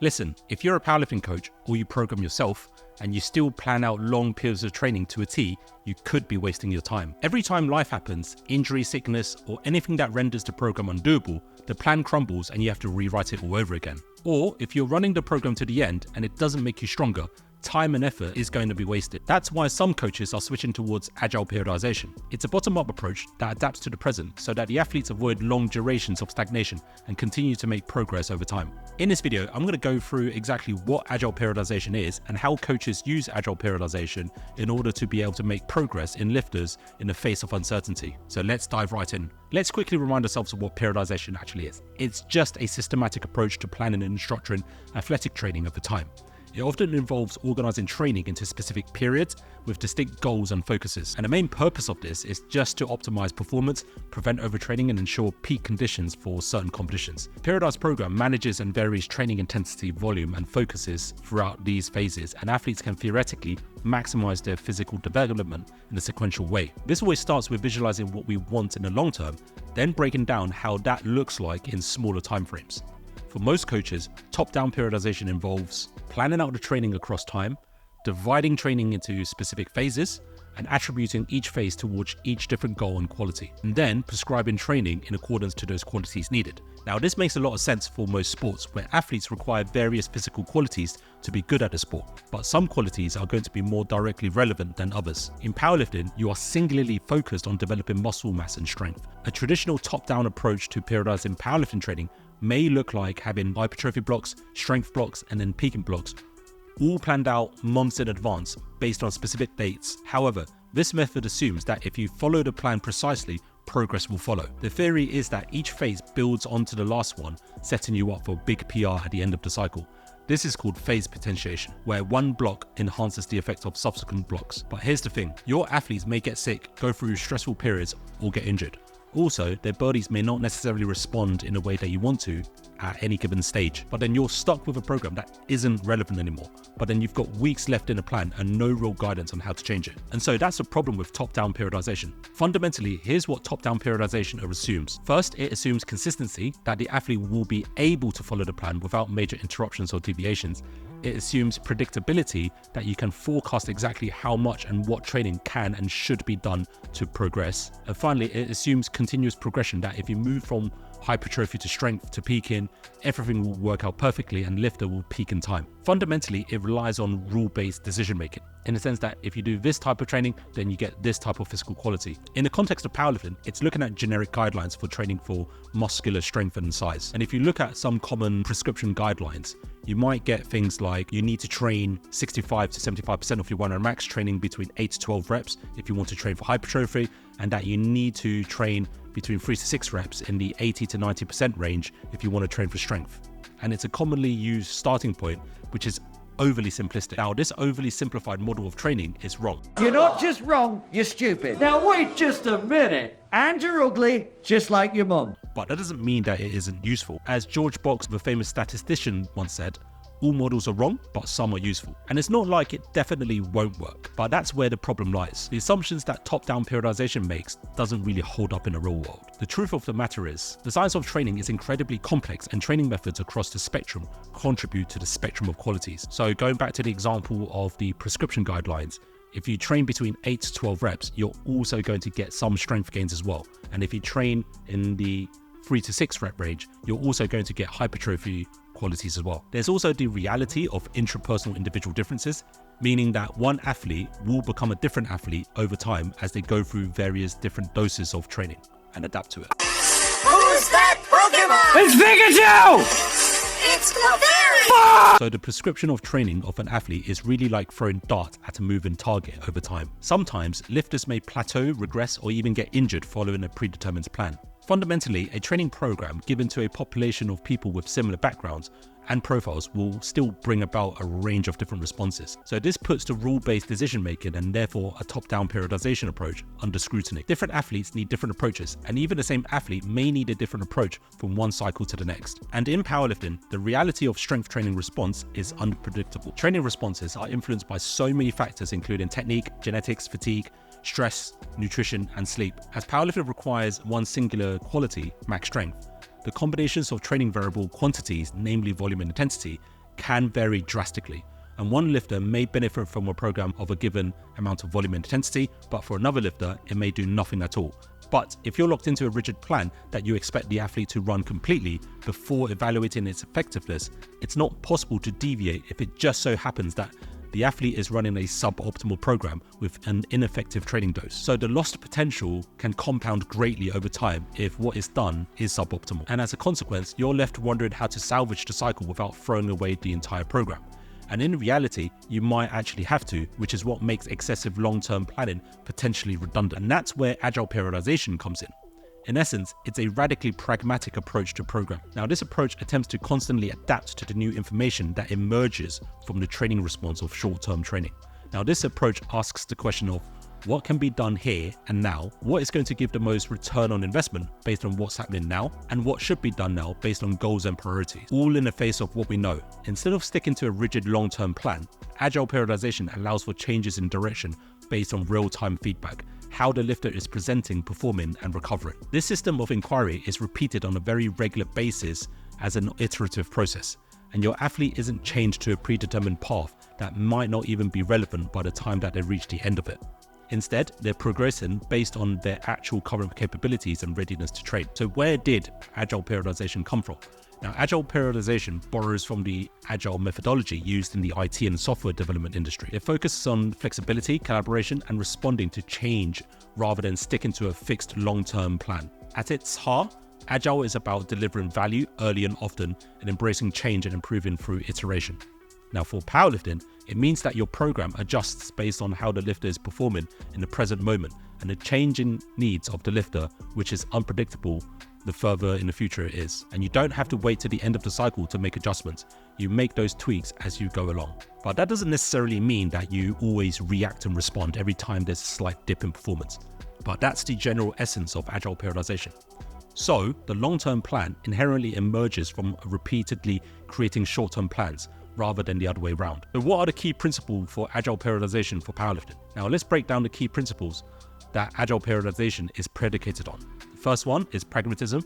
Listen, if you're a powerlifting coach or you program yourself and you still plan out long periods of training to a T, you could be wasting your time. Every time life happens, injury, sickness, or anything that renders the program undoable, the plan crumbles and you have to rewrite it all over again. Or if you're running the program to the end and it doesn't make you stronger, time and effort is going to be wasted. That's why some coaches are switching towards Agile Periodization. It's a bottom-up approach that adapts to the present so that the athletes avoid long durations of stagnation and continue to make progress over time. In this video, I'm going to go through exactly what Agile Periodization is and how coaches use Agile Periodization in order to be able to make progress in lifters in the face of uncertainty. So let's dive right in. Let's quickly remind ourselves of what periodization actually is. It's just a systematic approach to planning and structuring athletic training over time. It often involves organizing training into specific periods with distinct goals and focuses. And the main purpose of this is just to optimize performance, prevent overtraining, and ensure peak conditions for certain competitions. The periodized program manages and varies training intensity, volume, and focuses throughout these phases, and athletes can theoretically maximize their physical development in a sequential way. This always starts with visualizing what we want in the long term, then breaking down how that looks like in smaller timeframes. For most coaches, top-down periodization involves planning out the training across time, dividing training into specific phases, and attributing each phase towards each different goal and quality, and then prescribing training in accordance to those qualities needed. Now, this makes a lot of sense for most sports where athletes require various physical qualities to be good at the sport, but some qualities are going to be more directly relevant than others. In powerlifting, you are singularly focused on developing muscle mass and strength. A traditional top-down approach to periodizing powerlifting training may look like having hypertrophy blocks, strength blocks, and then peaking blocks, all planned out months in advance based on specific dates. However, this method assumes that if you follow the plan precisely, progress will follow. The theory is that each phase builds onto the last one, setting you up for a big PR at the end of the cycle. This is called phase potentiation, where one block enhances the effect of subsequent blocks. But here's the thing, your athletes may get sick, go through stressful periods, or get injured. Also, their bodies may not necessarily respond in a way that you want to at any given stage, but then you're stuck with a program that isn't relevant anymore. But then you've got weeks left in a plan and no real guidance on how to change it. And so that's a problem with top-down periodization. Fundamentally, here's what top-down periodization assumes. First, it assumes consistency, that the athlete will be able to follow the plan without major interruptions or deviations. It assumes predictability, that you can forecast exactly how much and what training can and should be done to progress. And finally, it assumes continuous progression, that if you move from hypertrophy to strength to peaking, everything will work out perfectly and lifter will peak in time. Fundamentally, it relies on rule-based decision making, in the sense that if you do this type of training, then you get this type of physical quality. In the context of powerlifting, it's looking at generic guidelines for training for muscular strength and size. And if you look at some common prescription guidelines, you might get things like you need to train 65 to 75% of your 1 max training between 8 to 12 reps if you want to train for hypertrophy, and that you need to train between 3 to 6 reps in the 80 to 90% range if you want to train for strength. And it's a commonly used starting point, which is overly simplistic. Now, this overly simplified model of training is wrong. You're not just wrong, you're stupid. Now wait just a minute. And you're ugly, just like your mum. But that doesn't mean that it isn't useful. As George Box, the famous statistician, once said, all models are wrong, but some are useful. And it's not like it definitely won't work, but that's where the problem lies. The assumptions that top-down periodization makes doesn't really hold up in the real world. The truth of the matter is, the science of training is incredibly complex, and training methods across the spectrum contribute to the spectrum of qualities. So going back to the example of the prescription guidelines, if you train between 8 to 12 reps, you're also going to get some strength gains as well. And if you train in the 3 to 6 rep range, you're also going to get hypertrophy qualities as well. There's also the reality of intrapersonal individual differences, meaning that one athlete will become a different athlete over time as they go through various different doses of training and adapt to it. Who's that Pokemon? It's Pikachu! It's Clefairy! So the prescription of training of an athlete is really like throwing darts at a moving target over time. Sometimes lifters may plateau, regress, or even get injured following a predetermined plan. Fundamentally, a training program given to a population of people with similar backgrounds and profiles will still bring about a range of different responses. So this puts the rule-based decision-making and therefore a top-down periodization approach under scrutiny. Different athletes need different approaches, and even the same athlete may need a different approach from one cycle to the next. And in powerlifting, the reality of strength training response is unpredictable. Training responses are influenced by so many factors, including technique, genetics, fatigue, stress, nutrition, and sleep. As powerlifting requires one singular quality, max strength, the combinations of training variable quantities, namely volume and intensity, can vary drastically. And one lifter may benefit from a program of a given amount of volume and intensity, but for another lifter, it may do nothing at all. But if you're locked into a rigid plan that you expect the athlete to run completely before evaluating its effectiveness, it's not possible to deviate if it just so happens that the athlete is running a suboptimal program with an ineffective training dose. So the lost potential can compound greatly over time if what is done is suboptimal. And as a consequence, you're left wondering how to salvage the cycle without throwing away the entire program. And in reality, you might actually have to, which is what makes excessive long-term planning potentially redundant. And that's where Agile Periodization comes in. In essence, it's a radically pragmatic approach to program. Now, this approach attempts to constantly adapt to the new information that emerges from the training response of short-term training. Now, this approach asks the question of what can be done here and now, what is going to give the most return on investment based on what's happening now, and what should be done now based on goals and priorities, all in the face of what we know. Instead of sticking to a rigid long-term plan, Agile Periodization allows for changes in direction based on real-time feedback, how the lifter is presenting, performing, and recovering. This system of inquiry is repeated on a very regular basis as an iterative process, and your athlete isn't chained to a predetermined path that might not even be relevant by the time that they reach the end of it. Instead, they're progressing based on their actual current capabilities and readiness to train. So where did Agile Periodization come from? Now, Agile Periodization borrows from the Agile methodology used in the IT and software development industry. It focuses on flexibility, collaboration, and responding to change rather than sticking to a fixed long-term plan. At its heart, Agile is about delivering value early and often and embracing change and improving through iteration. Now, for powerlifting, it means that your program adjusts based on how the lifter is performing in the present moment and the changing needs of the lifter, which is unpredictable the further in the future it is. And you don't have to wait to the end of the cycle to make adjustments. You make those tweaks as you go along. But that doesn't necessarily mean that you always react and respond every time there's a slight dip in performance. But that's the general essence of Agile Periodization. So, the long-term plan inherently emerges from repeatedly creating short-term plans, rather than the other way around. So what are the key principles for Agile Periodization for powerlifting? Now let's break down the key principles that Agile Periodization is predicated on. The first one is pragmatism,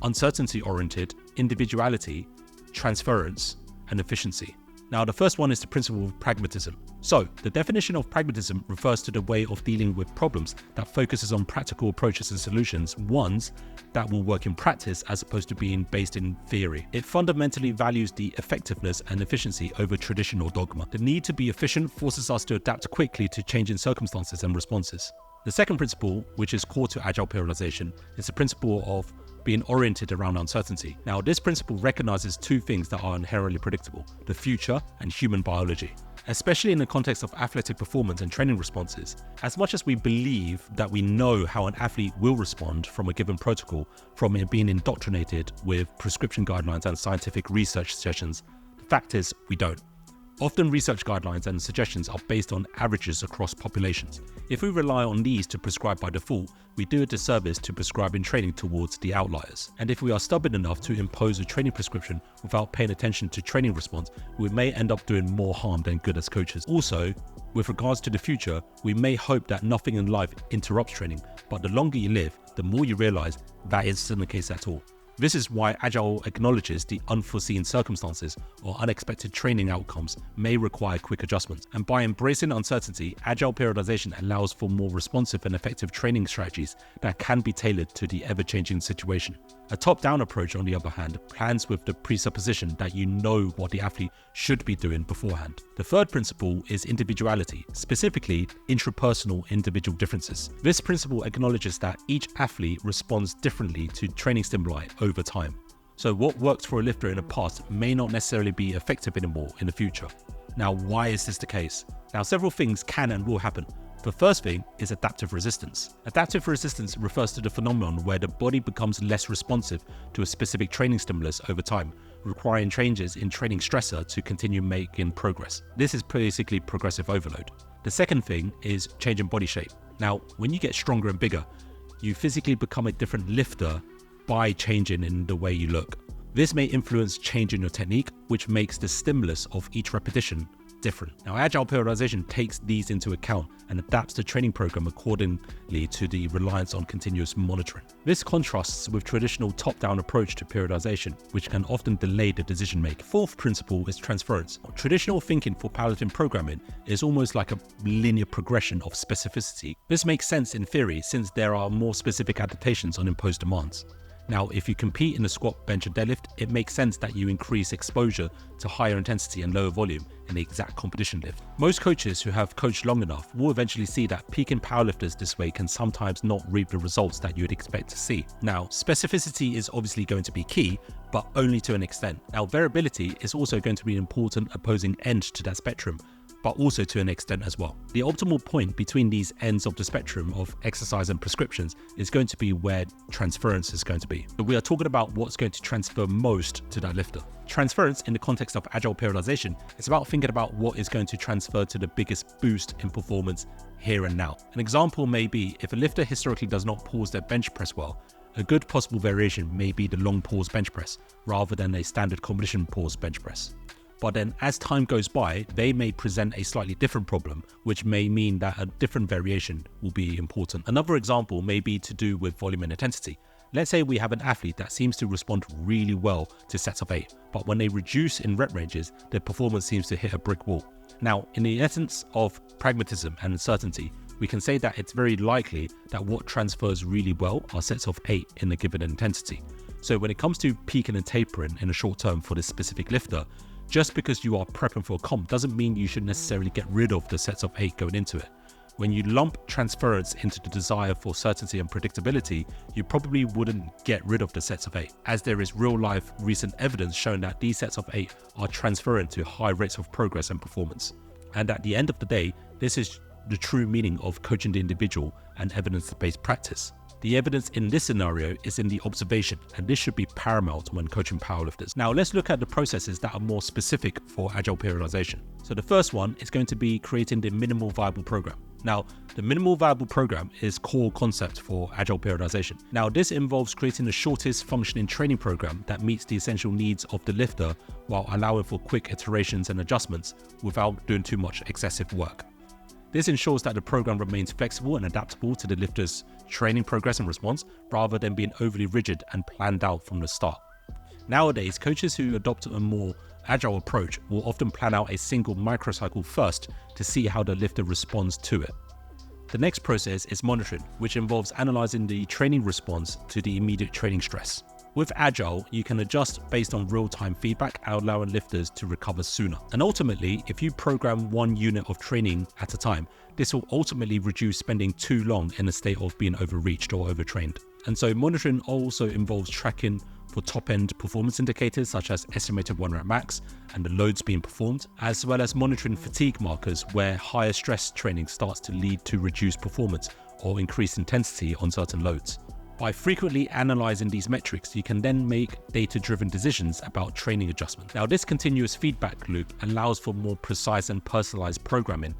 uncertainty-oriented, individuality, transference, and efficiency. Now the first one is the principle of pragmatism. So the definition of pragmatism refers to the way of dealing with problems that focuses on practical approaches and solutions, ones that will work in practice as opposed to being based in theory. It fundamentally values the effectiveness and efficiency over tradition or dogma. The need to be efficient forces us to adapt quickly to changing circumstances and responses. The second principle, which is core to Agile Periodization, is the principle of being oriented around uncertainty. Now, this principle recognizes two things that are inherently predictable: the future and human biology. Especially in the context of athletic performance and training responses, as much as we believe that we know how an athlete will respond from a given protocol, from it being indoctrinated with prescription guidelines and scientific research sessions, the fact is we don't. Often research guidelines and suggestions are based on averages across populations. If we rely on these to prescribe by default, we do a disservice to prescribing training towards the outliers. And if we are stubborn enough to impose a training prescription without paying attention to training response, we may end up doing more harm than good as coaches. Also, with regards to the future, we may hope that nothing in life interrupts training, but the longer you live, the more you realize that isn't the case at all. This is why Agile acknowledges the unforeseen circumstances or unexpected training outcomes may require quick adjustments. And by embracing uncertainty, Agile Periodization allows for more responsive and effective training strategies that can be tailored to the ever-changing situation. A top-down approach, on the other hand, plans with the presupposition that you know what the athlete should be doing beforehand. The third principle is individuality, specifically intrapersonal individual differences. This principle acknowledges that each athlete responds differently to training stimuli over time. So what worked for a lifter in the past may not necessarily be effective anymore in the future. Now, why is this the case? Now, several things can and will happen. The first thing is adaptive resistance. Adaptive resistance refers to the phenomenon where the body becomes less responsive to a specific training stimulus over time, requiring changes in training stressor to continue making progress. This is basically progressive overload. The second thing is change in body shape. Now, when you get stronger and bigger, you physically become a different lifter by changing in the way you look. This may influence change in your technique, which makes the stimulus of each repetition different. Now, Agile Periodization takes these into account and adapts the training program accordingly to the reliance on continuous monitoring. This contrasts with traditional top-down approach to periodization, which can often delay the decision making. Fourth principle is transference. Traditional thinking for powerlifting programming is almost like a linear progression of specificity. This makes sense in theory since there are more specific adaptations on imposed demands. Now, if you compete in the squat, bench and deadlift, it makes sense that you increase exposure to higher intensity and lower volume in the exact competition lift. Most coaches who have coached long enough will eventually see that peaking powerlifters this way can sometimes not reap the results that you would expect to see. Now, specificity is obviously going to be key, but only to an extent. Now, variability is also going to be an important opposing end to that spectrum, but also to an extent as well. The optimal point between these ends of the spectrum of exercise and prescriptions is going to be where transference is going to be. So we are talking about what's going to transfer most to that lifter. Transference in the context of Agile Periodization is about thinking about what is going to transfer to the biggest boost in performance here and now. An example may be if a lifter historically does not pause their bench press well, a good possible variation may be the long pause bench press rather than a standard competition pause bench press. But then as time goes by, they may present a slightly different problem, which may mean that a different variation will be important. Another example may be to do with volume and intensity. Let's say we have an athlete that seems to respond really well to sets of 8, but when they reduce in rep ranges, their performance seems to hit a brick wall. Now, in the essence of pragmatism and uncertainty, we can say that it's very likely that what transfers really well are sets of 8 in a given intensity. So when it comes to peaking and tapering in the short term for this specific lifter, just because you are prepping for a comp doesn't mean you should necessarily get rid of the sets of 8 going into it. When you lump transference into the desire for certainty and predictability, you probably wouldn't get rid of the sets of 8, as there is real-life recent evidence showing that these sets of 8 are transferring to high rates of progress and performance. And at the end of the day, this is the true meaning of coaching the individual and evidence-based practice. The evidence in this scenario is in the observation, and this should be paramount when coaching powerlifters. Now let's look at the processes that are more specific for Agile Periodization. So the first one is going to be creating the minimal viable program. Now, the minimal viable program is core concept for Agile Periodization. Now, this involves creating the shortest functioning training program that meets the essential needs of the lifter while allowing for quick iterations and adjustments without doing too much excessive work. This ensures that the program remains flexible and adaptable to the lifter's training progress and response, rather than being overly rigid and planned out from the start. Nowadays, coaches who adopt a more agile approach will often plan out a single microcycle first to see how the lifter responds to it. The next process is monitoring, which involves analyzing the training response to the immediate training stress. With Agile, you can adjust based on real-time feedback, allowing lifters to recover sooner. And ultimately, if you program one unit of training at a time, this will ultimately reduce spending too long in a state of being overreached or overtrained. And so monitoring also involves tracking for top-end performance indicators such as estimated 1 rep max and the loads being performed, as well as monitoring fatigue markers where higher stress training starts to lead to reduced performance or increased intensity on certain loads. By frequently analyzing these metrics, you can then make data-driven decisions about training adjustment. Now, this continuous feedback loop allows for more precise and personalized programming,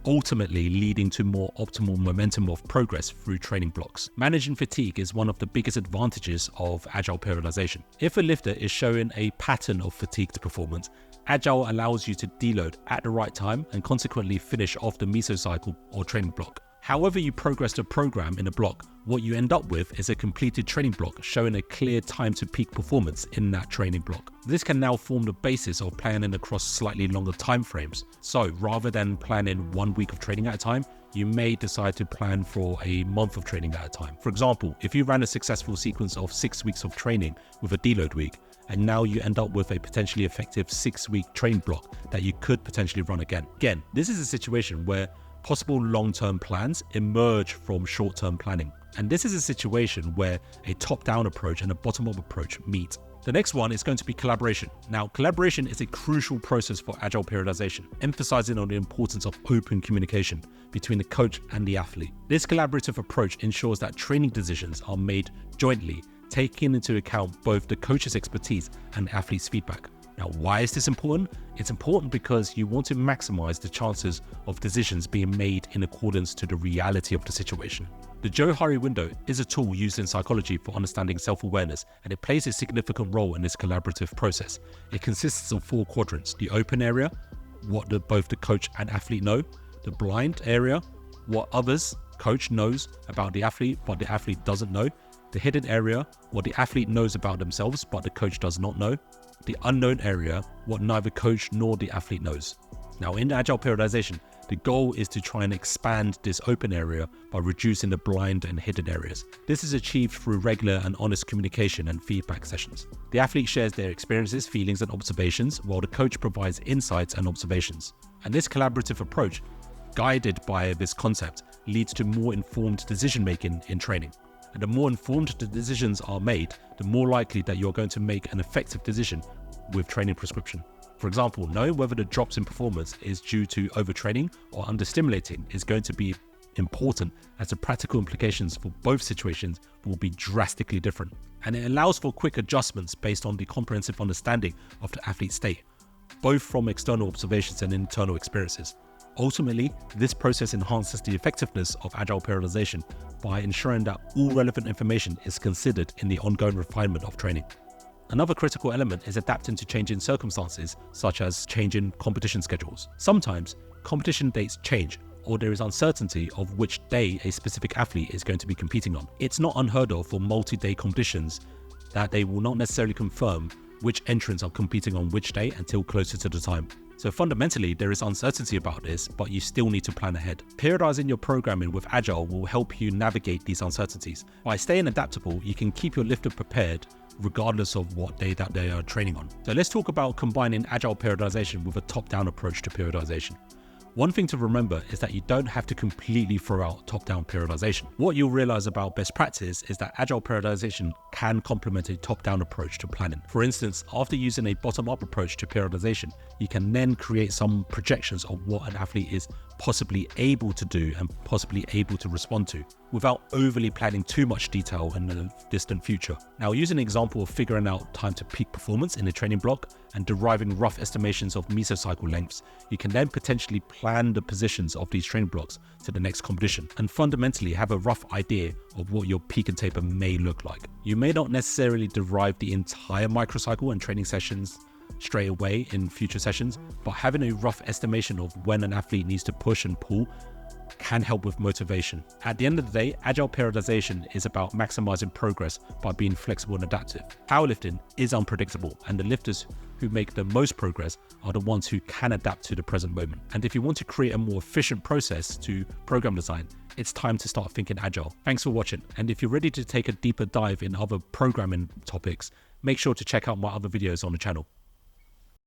ultimately leading to more optimal momentum of progress through training blocks. Managing fatigue is one of the biggest advantages of Agile Periodization. If a lifter is showing a pattern of fatigued performance, Agile allows you to deload at the right time and consequently finish off the mesocycle or training block. However you progress the program in a block, what you end up with is a completed training block showing a clear time to peak performance in that training block. This can now form the basis of planning across slightly longer time frames. So rather than planning 1 week of training at a time, you may decide to plan for a month of training at a time. For example, if you ran a successful sequence of 6 weeks of training with a deload week, and now you end up with a potentially effective 6-week training block that you could potentially run again. Again, this is a situation where possible long-term plans emerge from short-term planning. And this is a situation where a top-down approach and a bottom-up approach meet. The next one is going to be collaboration. Now, collaboration is a crucial process for Agile Periodization, emphasizing on the importance of open communication between the coach and the athlete. This collaborative approach ensures that training decisions are made jointly, taking into account both the coach's expertise and the athlete's feedback. Now, why is this important? It's important because you want to maximize the chances of decisions being made in accordance to the reality of the situation. The Johari window is a tool used in psychology for understanding self-awareness, and it plays a significant role in this collaborative process. It consists of 4 quadrants: the open area, what both the coach and athlete know, the blind area, what others coach knows about the athlete but the athlete doesn't know, the hidden area, what the athlete knows about themselves but the coach does not know, the unknown area, what neither coach nor the athlete knows. Now in Agile Periodization, the goal is to try and expand this open area by reducing the blind and hidden areas. This is achieved through regular and honest communication and feedback sessions. The athlete shares their experiences, feelings and observations, while the coach provides insights and observations. And this collaborative approach, guided by this concept, leads to more informed decision making in training. And the more informed the decisions are made, the more likely that you're going to make an effective decision with training prescription. For example, knowing whether the drops in performance is due to overtraining or understimulating is going to be important, as the practical implications for both situations will be drastically different. And it allows for quick adjustments based on the comprehensive understanding of the athlete's state, both from external observations and internal experiences. Ultimately, this process enhances the effectiveness of Agile Periodization by ensuring that all relevant information is considered in the ongoing refinement of training. Another critical element is adapting to changing circumstances, such as changing competition schedules. Sometimes, competition dates change, or there is uncertainty of which day a specific athlete is going to be competing on. It's not unheard of for multi-day competitions that they will not necessarily confirm which entrants are competing on which day until closer to the time. So fundamentally, there is uncertainty about this, but you still need to plan ahead. Periodizing your programming with Agile will help you navigate these uncertainties. By staying adaptable, you can keep your lifter prepared regardless of what day that they are training on. So let's talk about combining Agile Periodization with a top-down approach to periodization. One thing to remember is that you don't have to completely throw out top-down periodization. What you'll realize about best practice is that Agile Periodization can complement a top-down approach to planning. For instance, after using a bottom-up approach to periodization, you can then create some projections of what an athlete is possibly able to do and possibly able to respond to, without overly planning too much detail in the distant future. Now, use an example of figuring out time to peak performance in a training block and deriving rough estimations of mesocycle lengths. You can then potentially plan the positions of these training blocks to the next competition and fundamentally have a rough idea of what your peak and taper may look like. You may not necessarily derive the entire microcycle and training sessions straight away in future sessions, but having a rough estimation of when an athlete needs to push and pull can help with motivation. At the end of the day, Agile Periodization is about maximizing progress by being flexible and adaptive. Powerlifting is unpredictable, and the lifters who make the most progress are the ones who can adapt to the present moment. And if you want to create a more efficient process to program design, it's time to start thinking agile. Thanks for watching, and if you're ready to take a deeper dive in other programming topics, make sure to check out my other videos on the channel.